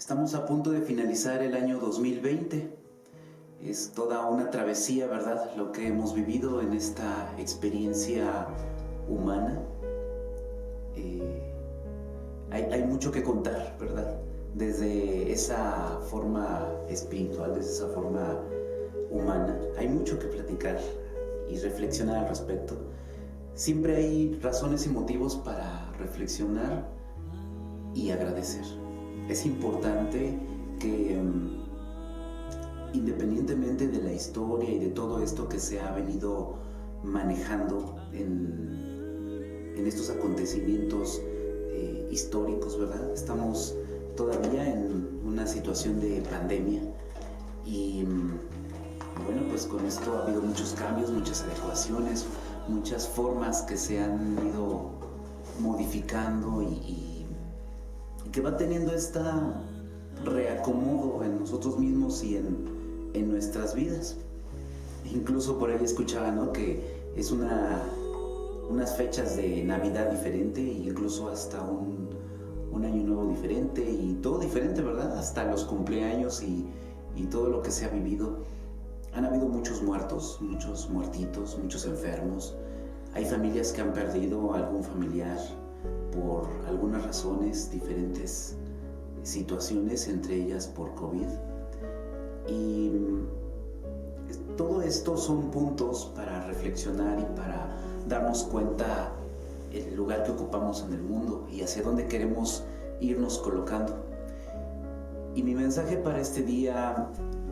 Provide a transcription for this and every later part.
Estamos a punto de finalizar el año 2020. Es toda una travesía, ¿verdad? Lo que hemos vivido en esta experiencia humana. Hay mucho que contar, ¿verdad? Desde esa forma espiritual, desde esa forma humana. Hay mucho que platicar y reflexionar al respecto. Siempre hay razones y motivos para reflexionar y agradecer. Es importante que independientemente de la historia y de todo esto que se ha venido manejando en estos acontecimientos históricos, ¿verdad? Estamos todavía en una situación de pandemia y bueno, pues con esto ha habido muchos cambios, muchas adecuaciones, muchas formas que se han ido modificando y que va teniendo este reacomodo en nosotros mismos y en nuestras vidas. Incluso por ahí escuchaba, ¿no?, que es unas fechas de Navidad diferente e incluso hasta un año nuevo diferente y todo diferente, ¿verdad? Hasta los cumpleaños y todo lo que se ha vivido. Han habido muchos muertos, muchos muertitos, muchos enfermos. Hay familias que han perdido a algún familiar por algunas razones, diferentes situaciones, entre ellas por COVID. Y todo esto son puntos para reflexionar y para darnos cuenta el lugar que ocupamos en el mundo y hacia dónde queremos irnos colocando. Y mi mensaje para este día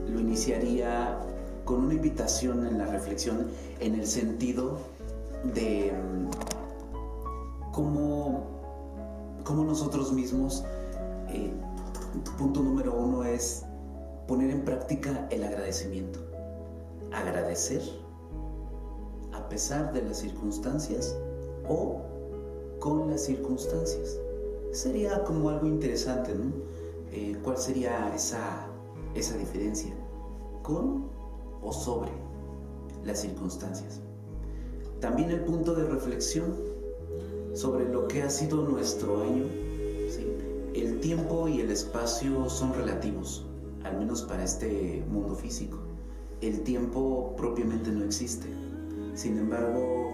lo iniciaría con una invitación en la reflexión en el sentido de cómo nosotros mismos, punto número 1 es poner en práctica el agradecimiento. Agradecer a pesar de las circunstancias o con las circunstancias. Sería como algo interesante, ¿no? ¿Cuál sería esa diferencia? ¿Con o sobre las circunstancias? También el punto de reflexión sobre lo que ha sido nuestro año. ¿Sí? El tiempo y el espacio son relativos, al menos para este mundo físico. El tiempo propiamente no existe. Sin embargo,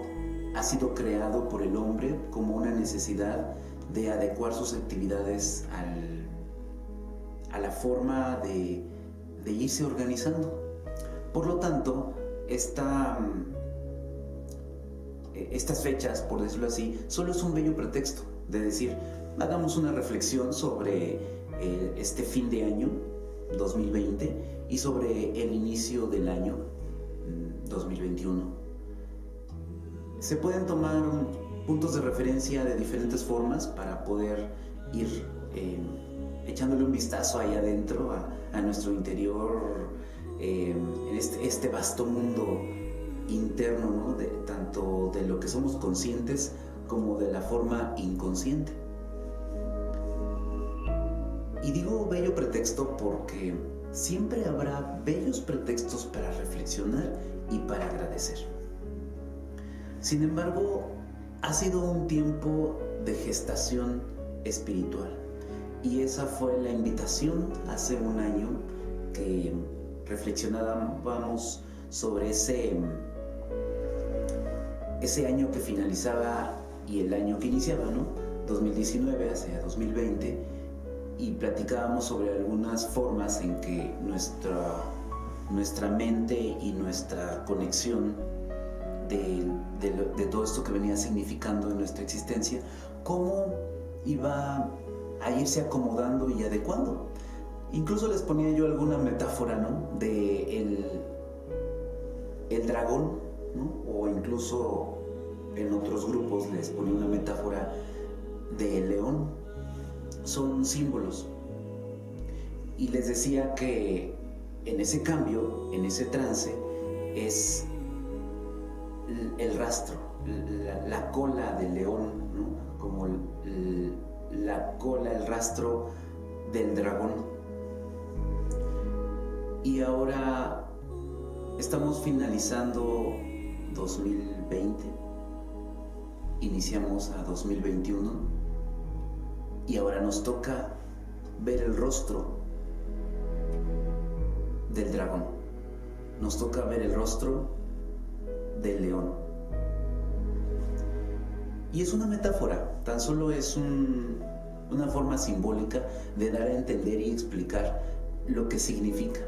ha sido creado por el hombre como una necesidad de adecuar sus actividades a la forma de irse organizando. Por lo tanto, estas fechas, por decirlo así, solo es un bello pretexto de decir, hagamos una reflexión sobre este fin de año 2020 y sobre el inicio del año 2021. Se pueden tomar puntos de referencia de diferentes formas para poder ir echándole un vistazo ahí adentro a nuestro interior, en este vasto mundo interno, ¿no? Tanto de lo que somos conscientes como de la forma inconsciente. Y digo bello pretexto porque siempre habrá bellos pretextos para reflexionar y para agradecer. Sin embargo, ha sido un tiempo de gestación espiritual y esa fue la invitación hace un año que reflexionábamos sobre ese año que finalizaba y el año que iniciaba, ¿no? 2019 hacia 2020, y platicábamos sobre algunas formas en que nuestra mente y nuestra conexión de todo esto que venía significando en nuestra existencia, cómo iba a irse acomodando y adecuando. Incluso les ponía yo alguna metáfora, ¿no?, de el dragón, ¿no? O incluso en otros grupos les ponía una metáfora del león. Son símbolos. Y les decía que en ese cambio, en ese trance, es el rastro, la cola del león, ¿no?, como la cola, el rastro del dragón. Y ahora estamos finalizando 2020, iniciamos a 2021 y ahora nos toca ver el rostro del dragón, nos toca ver el rostro del león. Y es una metáfora, tan solo es una forma simbólica de dar a entender y explicar lo que significa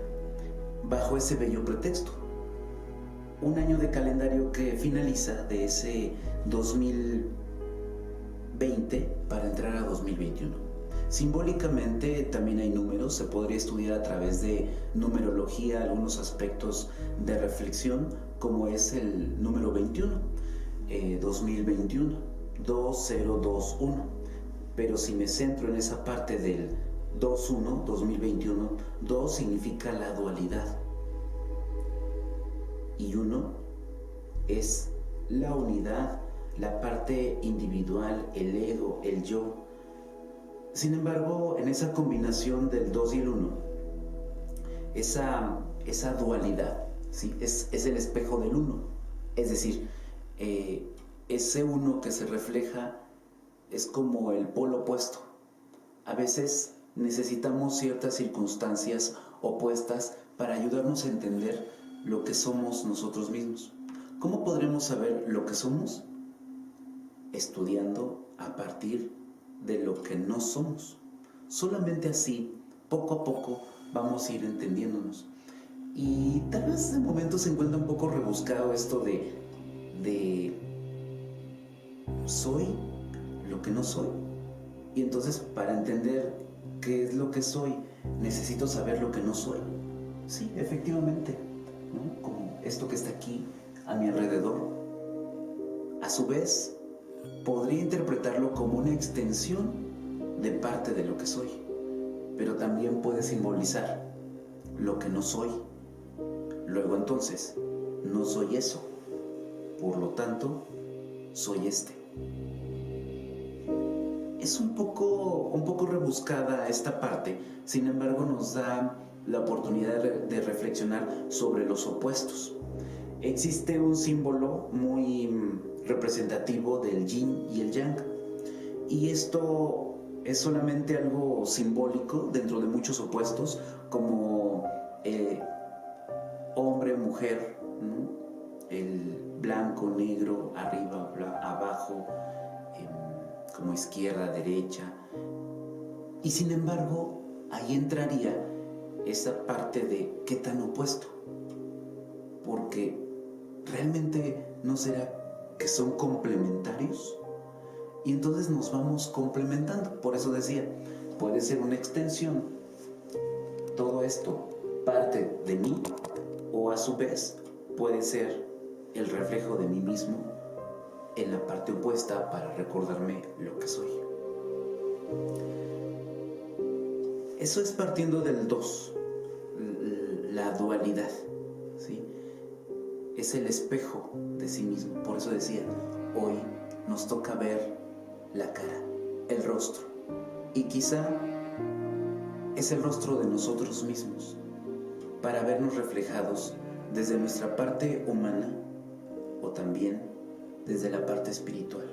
bajo ese bello pretexto. Un año de calendario que finaliza de ese 2020 para entrar a 2021. Simbólicamente también hay números, se podría estudiar a través de numerología algunos aspectos de reflexión, como es el número 21, 2021, 2021. Pero si me centro en esa parte del 21, 2021, 2 significa la dualidad. Y 1 es la unidad, la parte individual, el ego, el yo. Sin embargo, en esa combinación del 2 y el 1, esa dualidad, ¿sí? es el espejo del 1. Es decir, ese 1 que se refleja es como el polo opuesto. A veces necesitamos ciertas circunstancias opuestas para ayudarnos a entender lo que somos nosotros mismos. ¿Cómo podremos saber lo que somos? Estudiando a partir de lo que no somos. Solamente así, poco a poco, vamos a ir entendiéndonos. Y tal vez de momento se encuentra un poco rebuscado esto de soy lo que no soy. Y entonces, para entender qué es lo que soy, necesito saber lo que no soy. Sí, efectivamente, ¿no? Como esto que está aquí a mi alrededor. A su vez, podría interpretarlo como una extensión de parte de lo que soy, pero también puede simbolizar lo que no soy. Luego entonces, no soy eso, por lo tanto, soy este. Es un poco rebuscada esta parte, sin embargo nos da la oportunidad de reflexionar sobre los opuestos. Existe un símbolo muy representativo del yin y el yang, y esto es solamente algo simbólico dentro de muchos opuestos, como hombre, mujer, ¿no? El blanco, negro, arriba, abajo, como izquierda, derecha. Y sin embargo, ahí entraría esa parte de qué tan opuesto, porque realmente no será que son complementarios, y entonces nos vamos complementando. Por eso decía, puede ser una extensión, todo esto parte de mí, o a su vez puede ser el reflejo de mí mismo en la parte opuesta para recordarme lo que soy. Eso es partiendo del 2, la dualidad, ¿sí? Es el espejo de sí mismo. Por eso decía, hoy nos toca ver la cara, el rostro, y quizá es el rostro de nosotros mismos, para vernos reflejados desde nuestra parte humana o también desde la parte espiritual,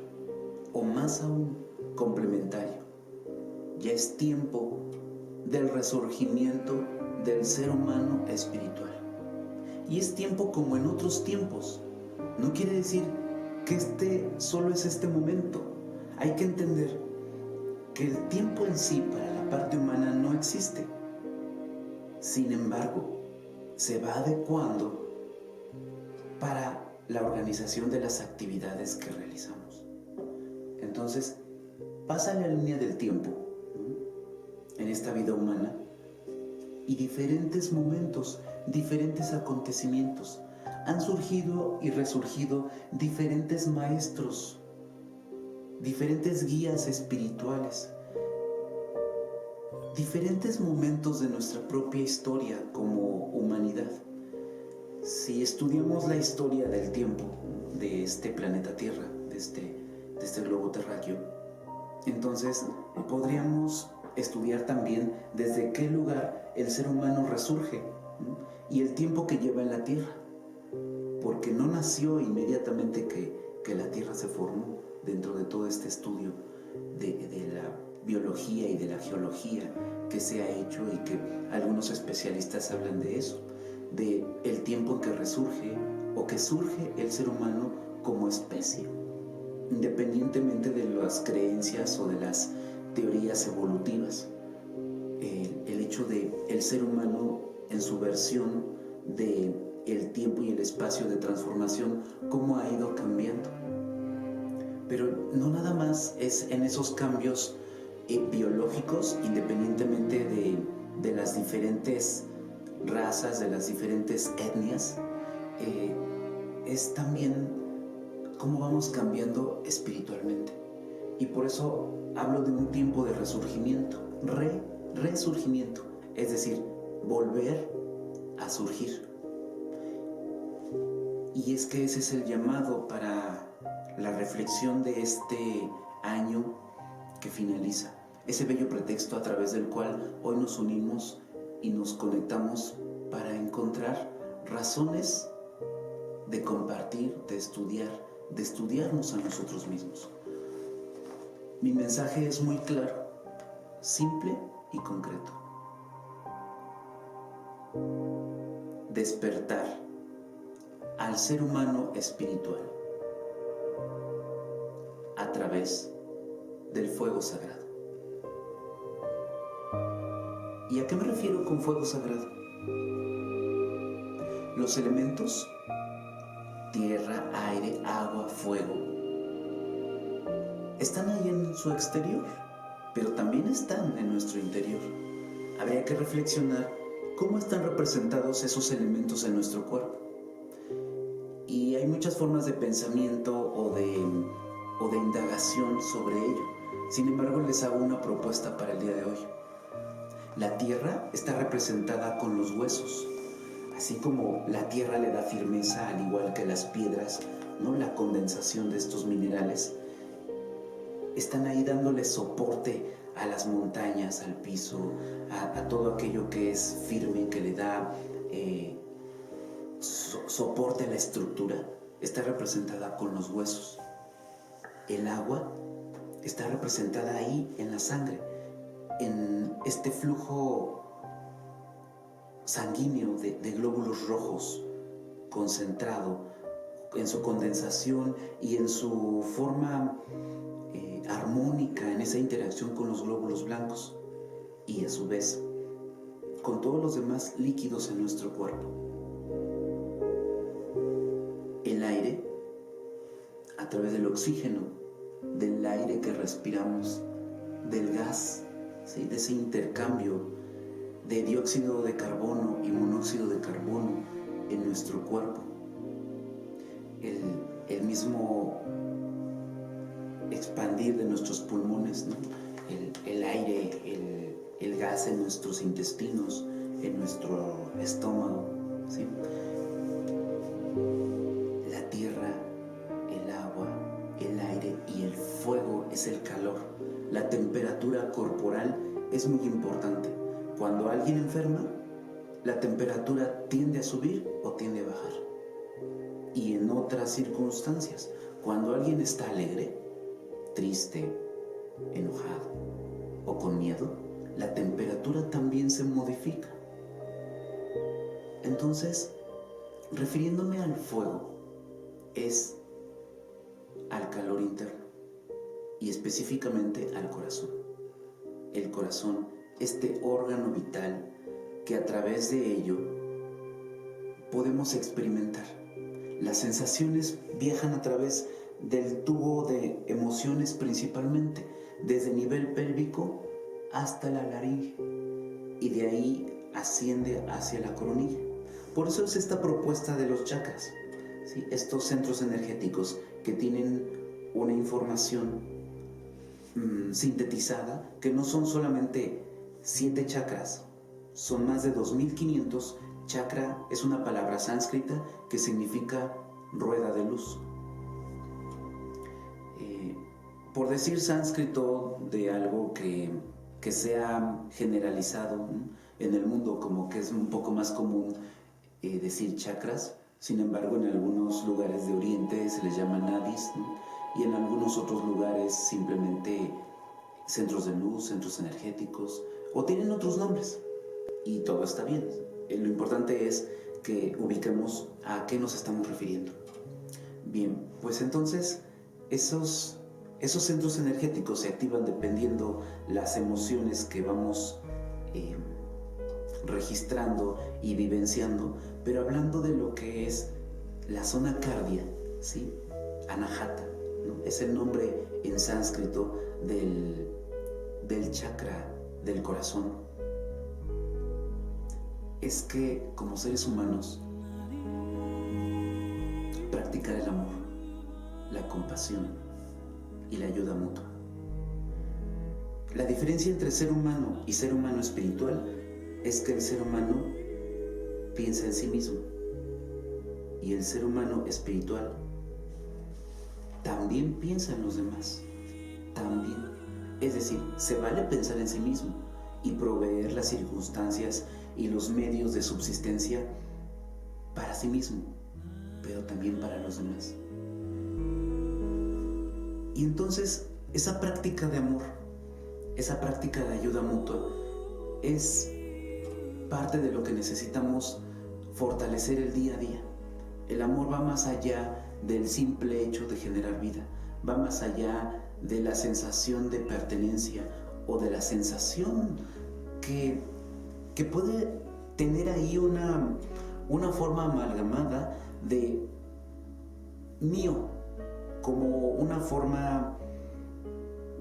o más aún complementario. Ya es tiempo del resurgimiento del ser humano espiritual. Y es tiempo como en otros tiempos. No quiere decir que solo es este momento. Hay que entender que el tiempo en sí para la parte humana no existe. Sin embargo, se va adecuando para la organización de las actividades que realizamos. Entonces, pasa la línea del tiempo, ¿no?, en esta vida humana, y diferentes momentos, diferentes acontecimientos, han surgido y resurgido diferentes maestros, diferentes guías espirituales, diferentes momentos de nuestra propia historia como humanidad. Si estudiamos la historia del tiempo de este planeta Tierra, de este globo terráqueo, entonces podríamos estudiar también desde qué lugar el ser humano resurge, ¿no?, y el tiempo que lleva en la Tierra, porque no nació inmediatamente que la Tierra se formó dentro de todo este estudio de biología y de la geología que se ha hecho y que algunos especialistas hablan de eso, de el tiempo en que resurge o que surge el ser humano como especie, independientemente de las creencias o de las teorías evolutivas. El hecho de el ser humano en su versión de el tiempo y el espacio de transformación, cómo ha ido cambiando. Pero no nada más es en esos cambios biológicos, independientemente de las diferentes razas, de las diferentes etnias, es también cómo vamos cambiando espiritualmente. Y por eso hablo de un tiempo de resurgimiento, resurgimiento, es decir, volver a surgir. Y es que ese es el llamado para la reflexión de este año que finaliza, ese bello pretexto a través del cual hoy nos unimos y nos conectamos para encontrar razones de compartir, de estudiarnos a nosotros mismos. Mi mensaje es muy claro, simple y concreto. Despertar al ser humano espiritual a través del fuego sagrado. ¿Y a qué me refiero con fuego sagrado? Los elementos, tierra, aire, agua, fuego, están ahí en su exterior, pero también están en nuestro interior. Habría que reflexionar cómo están representados esos elementos en nuestro cuerpo. Y hay muchas formas de pensamiento o de indagación sobre ello. Sin embargo, les hago una propuesta para el día de hoy. La tierra está representada con los huesos. Así como la tierra le da firmeza, al igual que las piedras, ¿no? La condensación de estos minerales están ahí dándole soporte a las montañas, al piso, a todo aquello que es firme, que le da soporte a la estructura. Está representada con los huesos. El agua está representada ahí en la sangre, en este flujo sanguíneo de glóbulos rojos concentrado en su condensación y en su forma armónica, en esa interacción con los glóbulos blancos y a su vez con todos los demás líquidos en nuestro cuerpo. El aire, a través del oxígeno, del aire que respiramos, del gas, ¿sí? De ese intercambio de dióxido de carbono y monóxido de carbono en nuestro cuerpo. El mismo expandir de nuestros pulmones, ¿no? El aire, el gas en nuestros intestinos, en nuestro estómago, ¿sí? La tierra, el agua, el aire y el fuego es el calor. La temperatura corporal es muy importante. Cuando alguien enferma, la temperatura tiende a subir o tiende a bajar. Y en otras circunstancias, cuando alguien está alegre, triste, enojado o con miedo, la temperatura también se modifica. Entonces, refiriéndome al fuego, es al calor interno y específicamente al corazón. El corazón, este órgano vital que a través de ello podemos experimentar. Las sensaciones viajan a través del tubo de emociones principalmente, desde el nivel pélvico hasta la laringe y de ahí asciende hacia la coronilla. Por eso es esta propuesta de los chakras, ¿sí? Estos centros energéticos que tienen una información sintetizada, que no son solamente 7 chakras, son más de 2500. Chakra es una palabra sánscrita que significa rueda de luz. Por decir sánscrito de algo que sea generalizado, ¿no?, en el mundo, como que es un poco más común decir chakras. Sin embargo, en algunos lugares de Oriente se les llama nadis, ¿no?, y en algunos otros lugares simplemente centros de luz, centros energéticos, o tienen otros nombres, y todo está bien. Lo importante es que ubiquemos a qué nos estamos refiriendo. Bien, pues entonces esos centros energéticos se activan dependiendo las emociones que vamos registrando y vivenciando, pero hablando de lo que es la zona cardia, ¿sí? Anahata, ¿no? Es el nombre en sánscrito del chakra del corazón. Es que como seres humanos practicar el amor, la compasión y la ayuda mutua. La diferencia entre ser humano y ser humano espiritual es que el ser humano piensa en sí mismo y el ser humano espiritual también piensa en los demás, también. Es decir, se vale pensar en sí mismo y proveer las circunstancias y los medios de subsistencia para sí mismo, pero también para los demás. Y entonces esa práctica de amor, esa práctica de ayuda mutua es parte de lo que necesitamos fortalecer el día a día. El amor va más allá del simple hecho de generar vida, va más allá de la sensación de pertenencia o de la sensación que puede tener ahí una forma amalgamada de mío, como una forma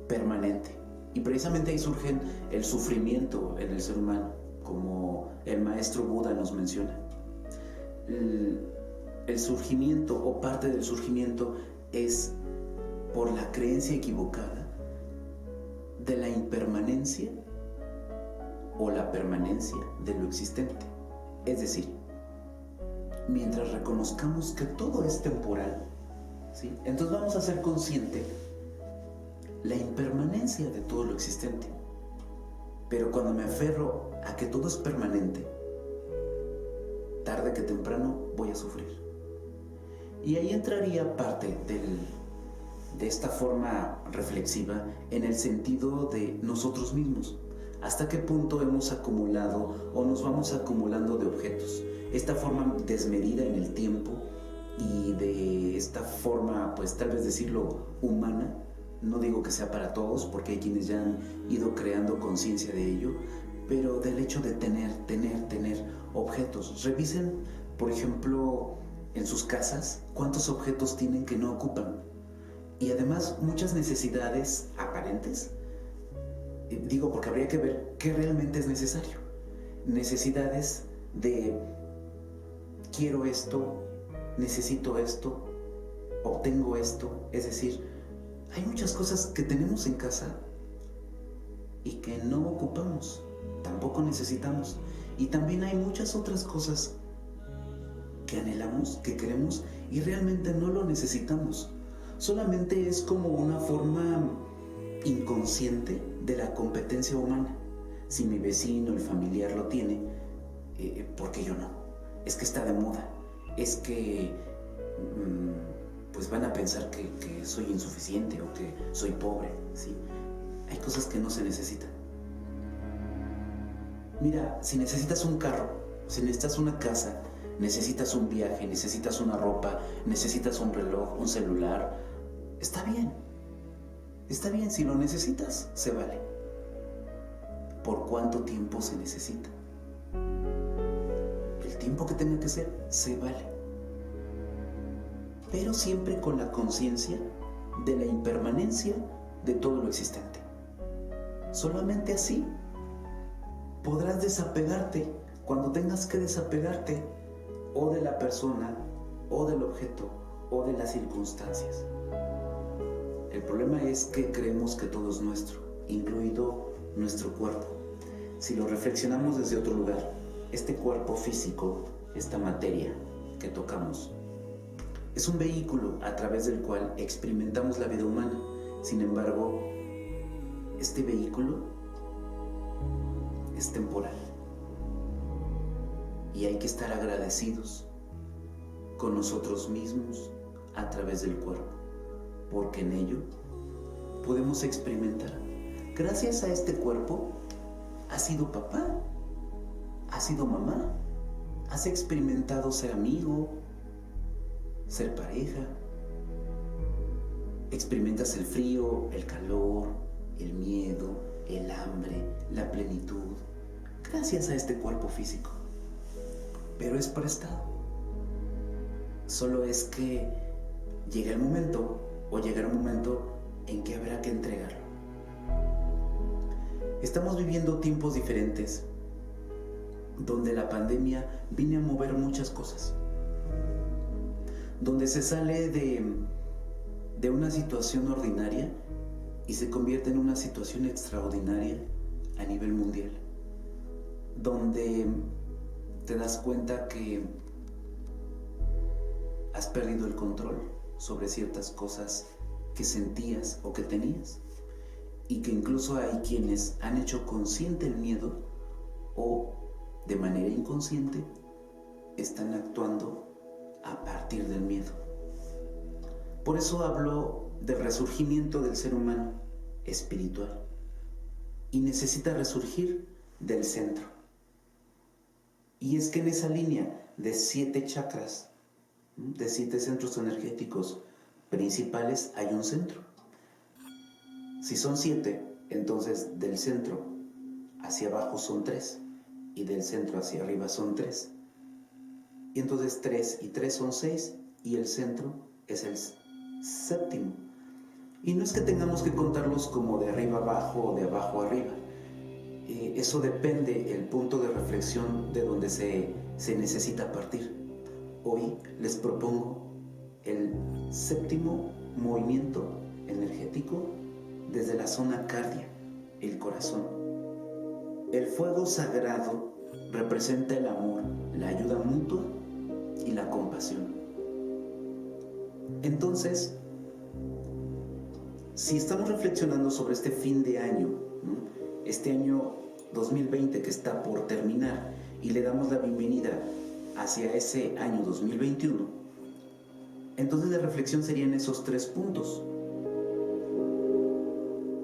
permanente. Y precisamente ahí surge el sufrimiento en el ser humano, como el maestro Buda nos menciona. El surgimiento o parte del surgimiento es por la creencia equivocada de la impermanencia o la permanencia de lo existente. Es decir, mientras reconozcamos que todo es temporal, ¿sí? Entonces vamos a ser conscientes la impermanencia de todo lo existente. Pero cuando me aferro a que todo es permanente, tarde que temprano voy a sufrir. Y ahí entraría parte de esta forma reflexiva en el sentido de nosotros mismos. ¿Hasta qué punto hemos acumulado o nos vamos acumulando de objetos? Esta forma desmedida en el tiempo y de esta forma, pues tal vez decirlo, humana. No digo que sea para todos, porque hay quienes ya han ido creando conciencia de ello, pero del hecho de tener objetos. Revisen, por ejemplo, en sus casas, cuántos objetos tienen que no ocupan. Y además, muchas necesidades aparentes. Digo, porque habría que ver qué realmente es necesario. Necesidades de quiero esto, necesito esto, obtengo esto. Es decir, hay muchas cosas que tenemos en casa y que no ocupamos, tampoco necesitamos. Y también hay muchas otras cosas que anhelamos, que queremos y realmente no lo necesitamos. Solamente es como una forma inconsciente de la competencia humana. Si mi vecino, el familiar lo tiene, ¿por qué yo no? Es que está de moda, es que pues van a pensar que soy insuficiente o que soy pobre, ¿sí? Hay cosas que no se necesitan. Mira, si necesitas un carro, si necesitas una casa, necesitas un viaje, necesitas una ropa, necesitas un reloj, un celular, está bien. Está bien, si lo necesitas, se vale. ¿Por cuánto tiempo se necesita? El tiempo que tenga que ser, se vale. Pero siempre con la conciencia de la impermanencia de todo lo existente. Solamente así podrás desapegarte cuando tengas que desapegarte o de la persona, o del objeto, o de las circunstancias. El problema es que creemos que todo es nuestro, incluido nuestro cuerpo. Si lo reflexionamos desde otro lugar, este cuerpo físico, esta materia que tocamos, es un vehículo a través del cual experimentamos la vida humana. Sin embargo, este vehículo es temporal. Y hay que estar agradecidos con nosotros mismos a través del cuerpo, porque en ello podemos experimentar Gracias a este cuerpo, has sido papá, has sido mamá, has experimentado ser amigo, ser pareja, experimentas el frío, el calor, el miedo, el hambre, la plenitud, gracias a este cuerpo físico. Pero es prestado. Solo es que llegará un momento en que habrá que entregarlo. Estamos viviendo tiempos diferentes, donde la pandemia viene a mover muchas cosas, donde se sale de una situación ordinaria y se convierte en una situación extraordinaria a nivel mundial, donde te das cuenta que has perdido el control sobre ciertas cosas que sentías o que tenías, y que incluso hay quienes han hecho consciente el miedo o de manera inconsciente están actuando a partir del miedo. Por eso hablo del resurgimiento del ser humano espiritual, y necesita resurgir del centro. Y es que en esa línea de 7 chakras, de 7 centros energéticos principales, hay un centro. Si son 7, entonces del centro hacia abajo son 3, y del centro hacia arriba son 3. Y entonces 3 y 3 son 6, y el centro es el séptimo. Y no es que tengamos que contarlos como de arriba abajo o de abajo arriba. Eso depende el punto de reflexión de donde se necesita partir. Hoy les propongo el séptimo movimiento energético desde la zona cardia, el corazón. El fuego sagrado representa el amor, la ayuda mutua y la compasión. Entonces, si estamos reflexionando sobre este fin de año, este año 2020 que está por terminar, y le damos la bienvenida hacia ese año 2021, entonces la reflexión sería en esos 3 puntos.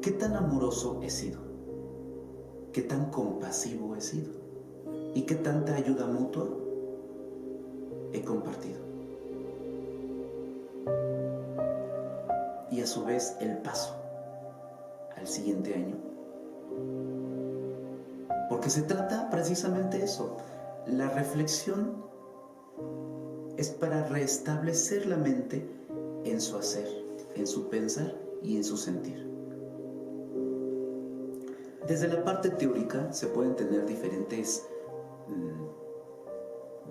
¿Qué tan amoroso he sido? ¿Qué tan compasivo he sido? ¿Y qué tanta ayuda mutua he compartido? Y a su vez el paso al siguiente año. Porque se trata precisamente de eso. La reflexión es para restablecer la mente en su hacer, en su pensar y en su sentir. Desde la parte teórica se pueden tener diferentes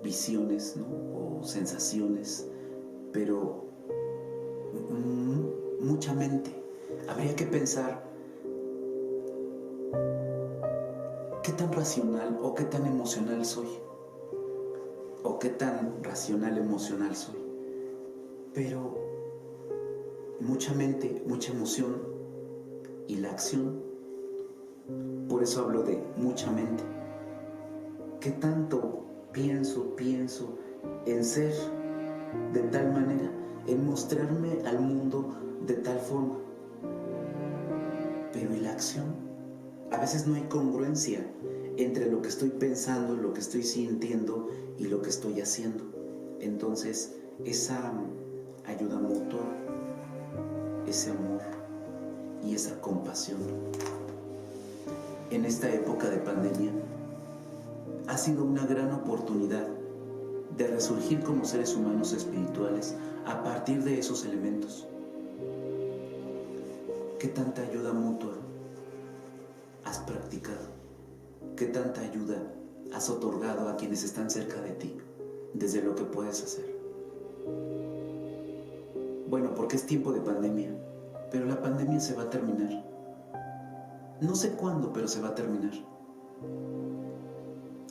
visiones, ¿no? O sensaciones, pero mucha mente. Habría que pensar qué tan racional o qué tan emocional soy, o qué tan racional emocional soy. Pero mucha mente, mucha emoción y la acción. Por eso hablo de mucha mente. ¿Qué tanto pienso en ser de tal manera, en mostrarme al mundo de tal forma? Pero ¿y la acción? A veces no hay congruencia entre lo que estoy pensando, lo que estoy sintiendo y lo que estoy haciendo. Entonces, esa ayuda mutua, ese amor y esa compasión en esta época de pandemia ha sido una gran oportunidad de resurgir como seres humanos espirituales a partir de esos elementos. ¿Qué tanta ayuda mutua has practicado? ¿Qué tanta ayuda has otorgado a quienes están cerca de ti desde lo que puedes hacer? Bueno, porque es tiempo de pandemia, pero la pandemia se va a terminar. No sé cuándo, pero se va a terminar.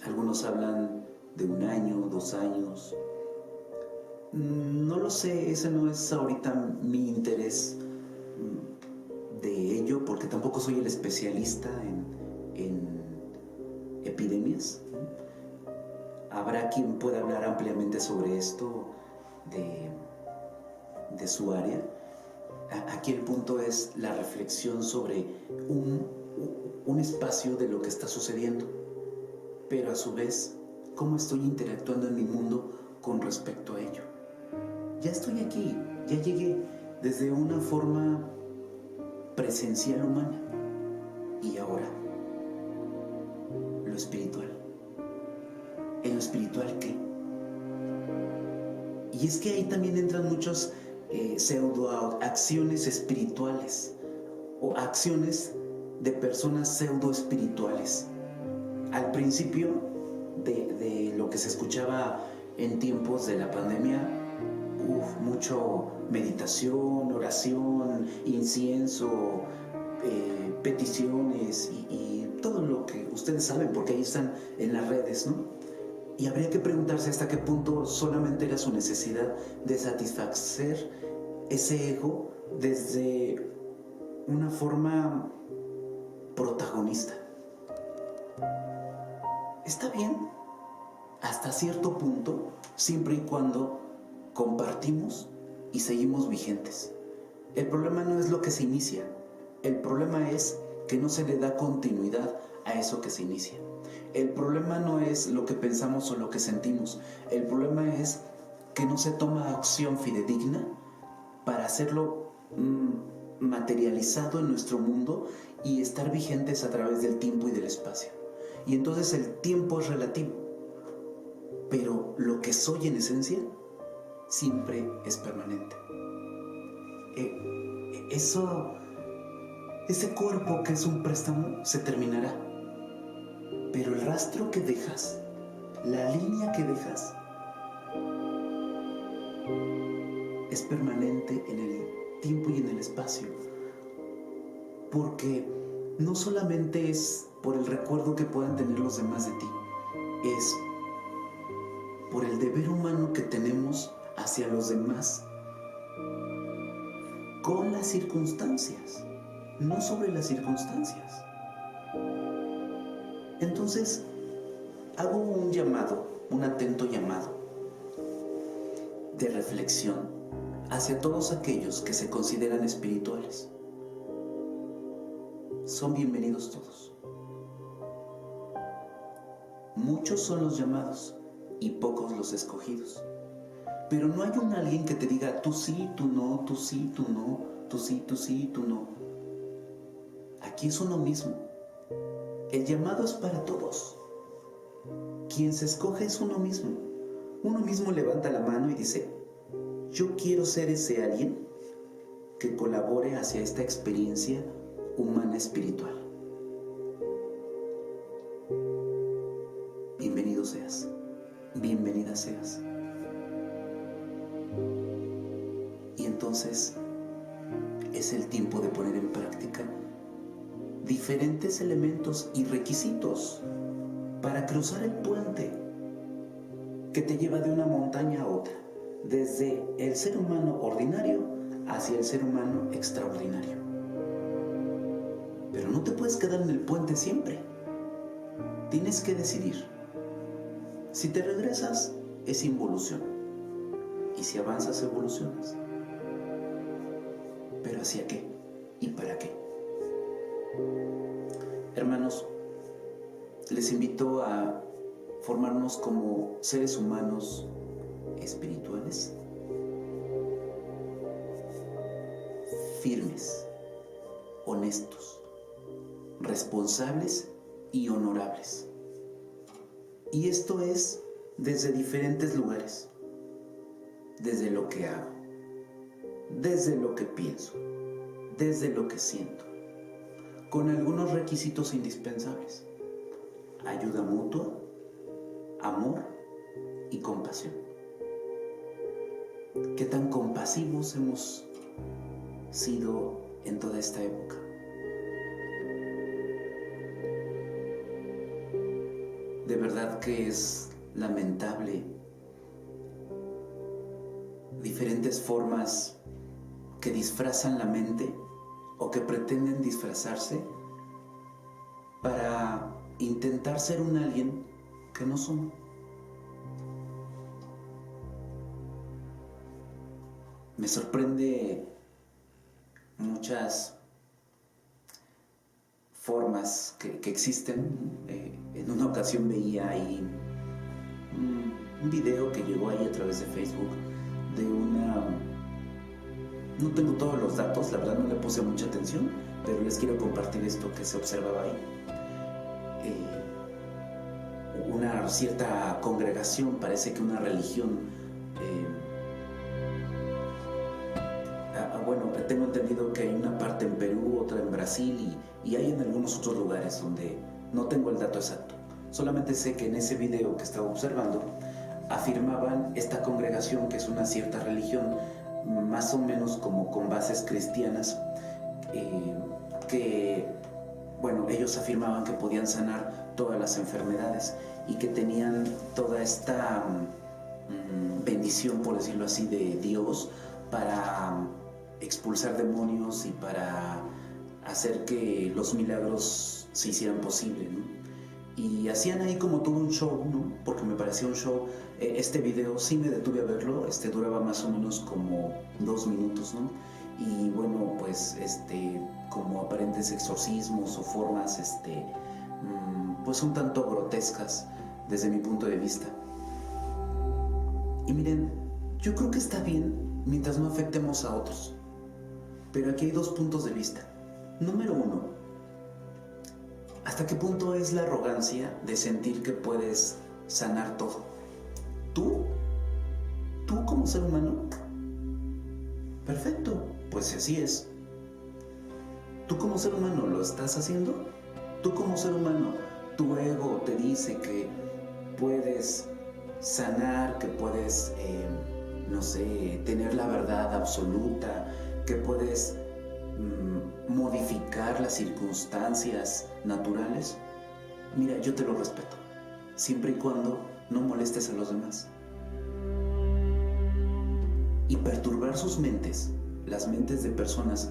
Algunos hablan de 1 año, 2 años. No lo sé, ese no es ahorita mi interés de ello, porque tampoco soy el especialista en epidemias. Habrá quien pueda hablar ampliamente sobre esto de su área. Aquí el punto es la reflexión sobre un un espacio de lo que está sucediendo, pero a su vez, cómo estoy interactuando en mi mundo con respecto a ello. Ya estoy aquí, ya llegué desde una forma presencial humana. Y ahora, lo espiritual. ¿En lo espiritual qué? Y es que ahí también entran muchas pseudo-acciones espirituales o acciones de personas pseudo-espirituales. Al principio de lo que se escuchaba en tiempos de la pandemia, mucho meditación, oración, incienso, peticiones y todo lo que ustedes saben, porque ahí están en las redes, ¿no? Y habría que preguntarse hasta qué punto solamente era su necesidad de satisfacer ese ego desde una forma protagonista. Está bien, hasta cierto punto, siempre y cuando compartimos y seguimos vigentes. El problema no es lo que se inicia, el problema es que no se le da continuidad a eso que se inicia. El problema no es lo que pensamos o lo que sentimos, el problema es que no se toma acción fidedigna para hacerlo materializado en nuestro mundo y estar vigentes a través del tiempo y del espacio. Y entonces el tiempo es relativo, pero lo que soy en esencia siempre es permanente. Ese cuerpo que es un préstamo se terminará, pero el rastro que dejas, la línea que dejas, es permanente en el tiempo y en el espacio, porque no solamente es por el recuerdo que puedan tener los demás de ti, es por el deber humano que tenemos hacia los demás con las circunstancias, no sobre las circunstancias. Entonces, hago un llamado, un atento llamado de reflexión hacia todos aquellos que se consideran espirituales. Son bienvenidos todos. Muchos son los llamados y pocos los escogidos. Pero no hay un alguien que te diga tú sí, tú no, tú sí, tú no, tú sí, tú sí, tú no. Aquí es uno mismo. El llamado es para todos. Quien se escoge es uno mismo. Uno mismo levanta la mano y dice: yo quiero ser ese alguien que colabore hacia esta experiencia humana espiritual. Bienvenido seas, bienvenida seas. Y entonces es el tiempo de poner en práctica diferentes elementos y requisitos para cruzar el puente que te lleva de una montaña a otra, desde el ser humano ordinario hacia el ser humano extraordinario. Pero no te puedes quedar en el puente siempre. Tienes que decidir. Si te regresas, es involución. Y si avanzas, evolucionas. ¿Pero hacia qué? ¿Y para qué? Hermanos, les invito a formarnos como seres humanos espirituales, firmes, honestos, responsables y honorables. Y esto es desde diferentes lugares, desde lo que hago, desde lo que pienso, desde lo que siento, con algunos requisitos indispensables: ayuda mutua, amor y compasión. ¿Qué tan compasivos hemos sido en toda esta época? De verdad que es lamentable diferentes formas que disfrazan la mente o que pretenden disfrazarse para intentar ser un alguien que no son. Me sorprende muchas formas que existen. En una ocasión veía ahí un video que llegó ahí a través de Facebook de una... No tengo todos los datos, la verdad no le puse mucha atención, pero les quiero compartir esto que se observaba ahí. Una cierta congregación, parece que una religión, bueno, tengo entendido que hay una parte en Perú, otra en Brasil y hay en algunos otros lugares donde no tengo el dato exacto. Solamente sé que en ese video que estaba observando afirmaban esta congregación, que es una cierta religión más o menos como con bases cristianas, que, bueno, ellos afirmaban que podían sanar todas las enfermedades y que tenían toda esta bendición, por decirlo así, de Dios para expulsar demonios y para hacer que los milagros se hicieran posibles, ¿no? Y hacían ahí como todo un show, ¿no? Porque me parecía un show. Este video sí me detuve a verlo, duraba más o menos como 2 minutos, ¿no? Y bueno, pues como aparentes exorcismos o formas pues un tanto grotescas desde mi punto de vista. Y miren, yo creo que está bien mientras no afectemos a otros. Pero aquí hay 2 puntos de vista. Número 1, ¿hasta qué punto es la arrogancia de sentir que puedes sanar todo? ¿Tú como ser humano? Perfecto, pues así es. ¿Tú como ser humano lo estás haciendo? ¿Tú como ser humano, tu ego te dice que puedes sanar, que puedes, no sé, tener la verdad absoluta, que puedes modificar las circunstancias naturales? Mira, yo te lo respeto, siempre y cuando no molestes a los demás. Y perturbar sus mentes, las mentes de personas,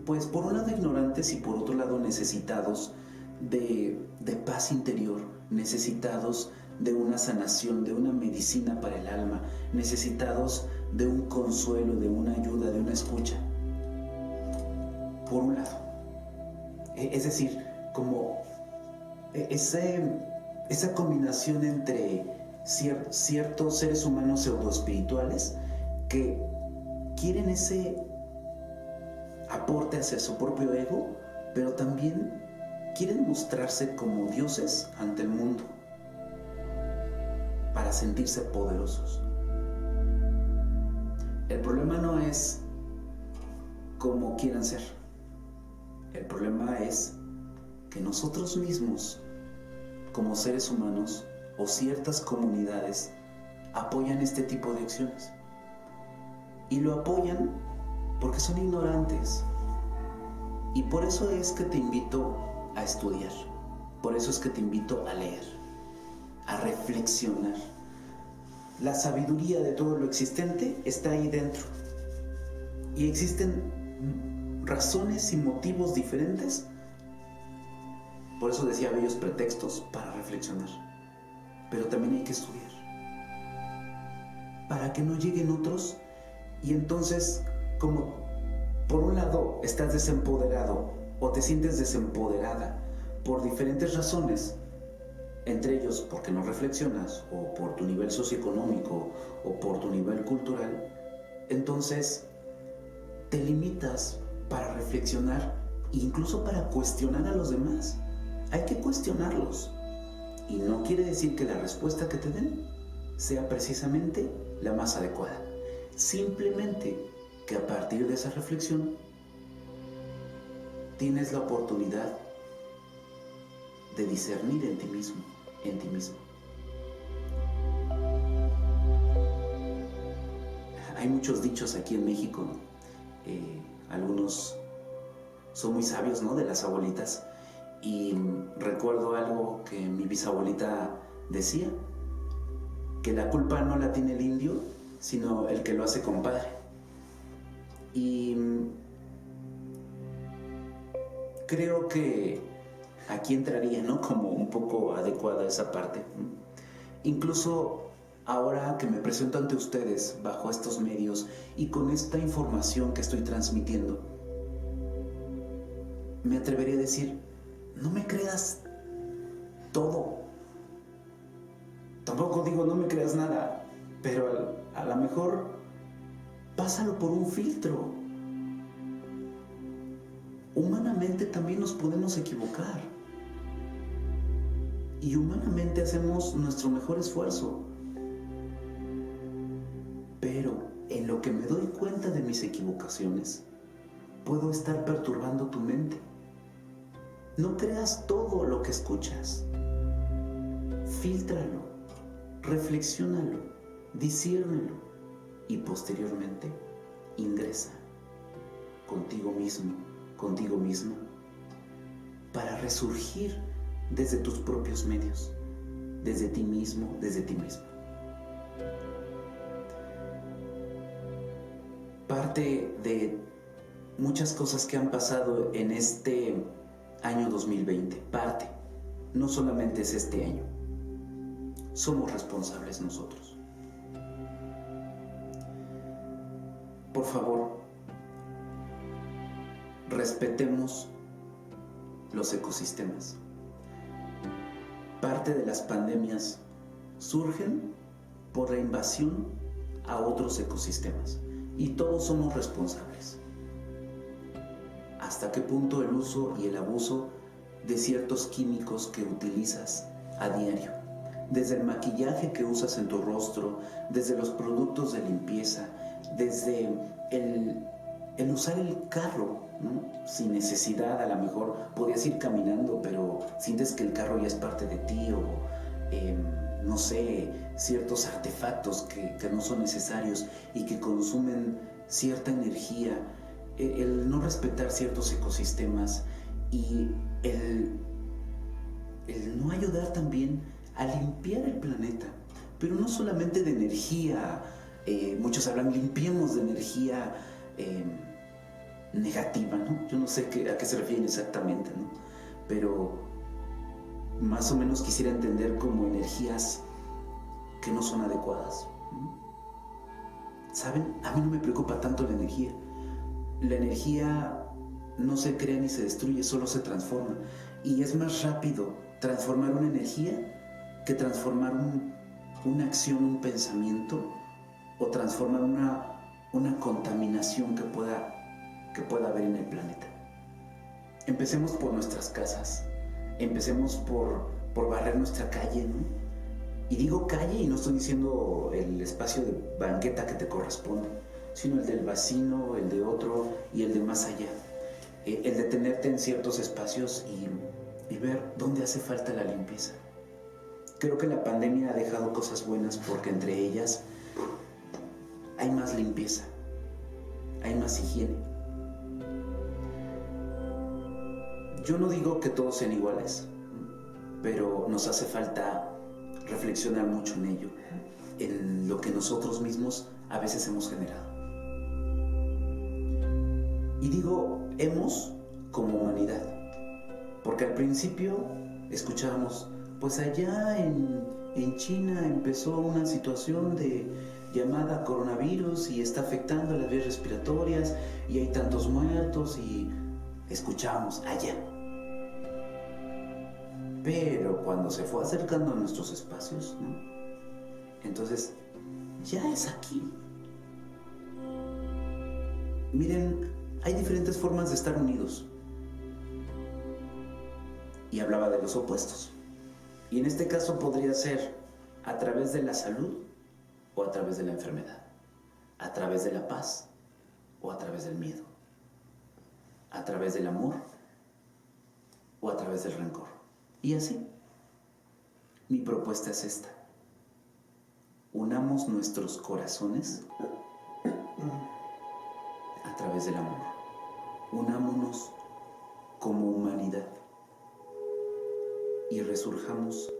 pues por un lado ignorantes y por otro lado necesitados de paz interior, necesitados de una sanación, de una medicina para el alma, necesitados de un consuelo, de una ayuda, de una escucha. Por un lado. Es decir, como esa combinación entre ciertos seres humanos pseudoespirituales que quieren ese aporte hacia su propio ego, pero también quieren mostrarse como dioses ante el mundo para sentirse poderosos. El problema no es cómo quieran ser. El problema es que nosotros mismos, como seres humanos o ciertas comunidades, apoyan este tipo de acciones. Y lo apoyan porque son ignorantes. Y por eso es que te invito a estudiar. Por eso es que te invito a leer, a reflexionar. La sabiduría de todo lo existente está ahí dentro. Y existen razones y motivos diferentes. Por eso decía bellos pretextos para reflexionar. Pero también hay que estudiar. Para que no lleguen otros y entonces, como por un lado estás desempoderado o te sientes desempoderada por diferentes razones, entre ellos porque no reflexionas o por tu nivel socioeconómico o por tu nivel cultural, entonces te limitas para reflexionar e incluso para cuestionar a los demás. Hay que cuestionarlos y no quiere decir que la respuesta que te den sea precisamente la más adecuada. Simplemente que a partir de esa reflexión tienes la oportunidad de discernir en ti mismo, en ti mismo. Hay muchos dichos aquí en México, ¿no? Algunos son muy sabios, ¿no? De las abuelitas. Y recuerdo algo que mi bisabuelita decía, que la culpa no la tiene el indio, sino el que lo hace compadre. Y creo que aquí entraría, ¿no? Como un poco adecuada esa parte. Incluso ahora que me presento ante ustedes bajo estos medios y con esta información que estoy transmitiendo, me atrevería a decir, no me creas todo. Tampoco digo no me creas nada, pero a lo mejor pásalo por un filtro. Humanamente también nos podemos equivocar. Y humanamente hacemos nuestro mejor esfuerzo. Pero en lo que me doy cuenta de mis equivocaciones, puedo estar perturbando tu mente. No creas todo lo que escuchas. Fíltralo, reflexiónalo, disciérnelo y posteriormente ingresa contigo mismo, contigo misma, para resurgir desde tus propios medios, desde ti mismo, desde ti misma. Parte de muchas cosas que han pasado en este año 2020, no solamente es este año, somos responsables nosotros. Por favor, respetemos los ecosistemas. Parte de las pandemias surgen por la invasión a otros ecosistemas y todos somos responsables. ¿Hasta qué punto el uso y el abuso de ciertos químicos que utilizas a diario? Desde el maquillaje que usas en tu rostro, desde los productos de limpieza, desde el usar el carro, ¿no? Sin necesidad, a lo mejor podías ir caminando, pero sientes que el carro ya es parte de ti, o no sé, ciertos artefactos que no son necesarios y que consumen cierta energía, el no respetar ciertos ecosistemas y el no ayudar también a limpiar el planeta, pero no solamente de energía. Muchos hablan, limpiemos de energía negativa, ¿no? Yo no sé a qué se refieren exactamente, ¿no? Pero más o menos quisiera entender como energías que no son adecuadas, ¿no? ¿Saben? A mí no me preocupa tanto la energía. La energía no se crea ni se destruye, solo se transforma. Y es más rápido transformar una energía que transformar una acción, un pensamiento, o transformar una contaminación que pueda haber en el planeta. Empecemos por nuestras casas, empecemos por barrer nuestra calle, ¿no? Y digo calle y no estoy diciendo el espacio de banqueta que te corresponde, sino el del vecino, el de otro y el de más allá. El detenerte en ciertos espacios y ver dónde hace falta la limpieza. Creo que la pandemia ha dejado cosas buenas porque entre ellas hay más limpieza, hay más higiene. Yo no digo que todos sean iguales, pero nos hace falta reflexionar mucho en ello, en lo que nosotros mismos a veces hemos generado. Y digo hemos como humanidad, porque al principio escuchábamos, pues allá en China empezó una situación llamada coronavirus y está afectando las vías respiratorias y hay tantos muertos, y escuchábamos allá. Pero cuando se fue acercando a nuestros espacios, ¿no? Entonces ya es aquí. Miren, hay diferentes formas de estar unidos. Y hablaba de los opuestos. Y en este caso podría ser a través de la salud o a través de la enfermedad, a través de la paz o a través del miedo, a través del amor o a través del rencor. Y así, mi propuesta es esta: unamos nuestros corazones a través del amor, unámonos como humanidad y resurjamos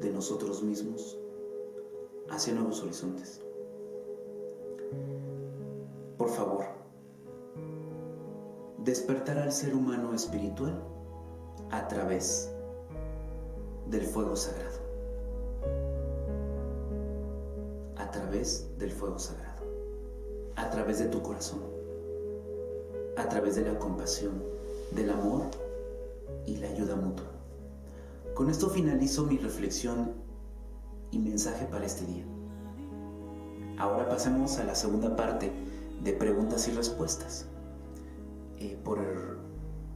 de nosotros mismos hacia nuevos horizontes. Por favor, despertar al ser humano espiritual a través del fuego sagrado. A través del fuego sagrado. A través de tu corazón. A través de la compasión, del amor y la ayuda mutua. Con esto finalizo mi reflexión y mensaje para este día. Ahora pasemos a la segunda parte de preguntas y respuestas.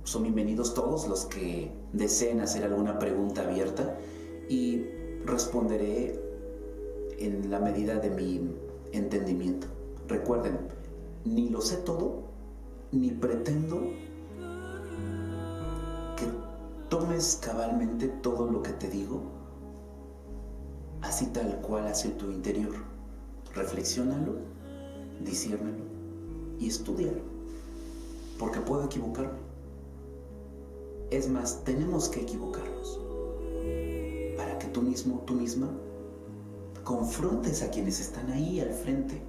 Son bienvenidos todos los que deseen hacer alguna pregunta abierta y responderé en la medida de mi entendimiento. Recuerden, ni lo sé todo, ni pretendo que tomes cabalmente todo lo que te digo, así tal cual hacia tu interior. Reflexiónalo, disciérnelo y estúdialo, porque puedo equivocarme. Es más, tenemos que equivocarnos para que tú mismo, tú misma, confrontes a quienes están ahí al frente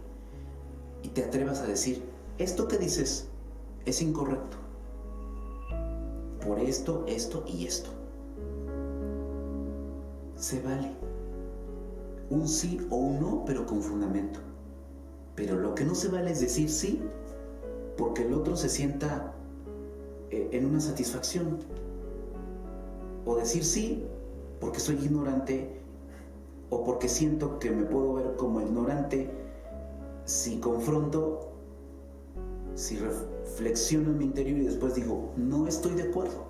y te atrevas a decir: esto que dices es incorrecto por esto, esto y esto. Se vale un sí o un no, pero con fundamento. Pero lo que no se vale es decir sí porque el otro se sienta en una satisfacción, o decir sí porque soy ignorante, o porque siento que me puedo ver como ignorante si confronto, si reflexiono en mi interior y después digo: no estoy de acuerdo.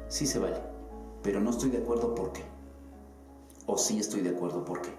Sí se vale, pero no estoy de acuerdo ¿por qué? O sí estoy de acuerdo ¿por qué?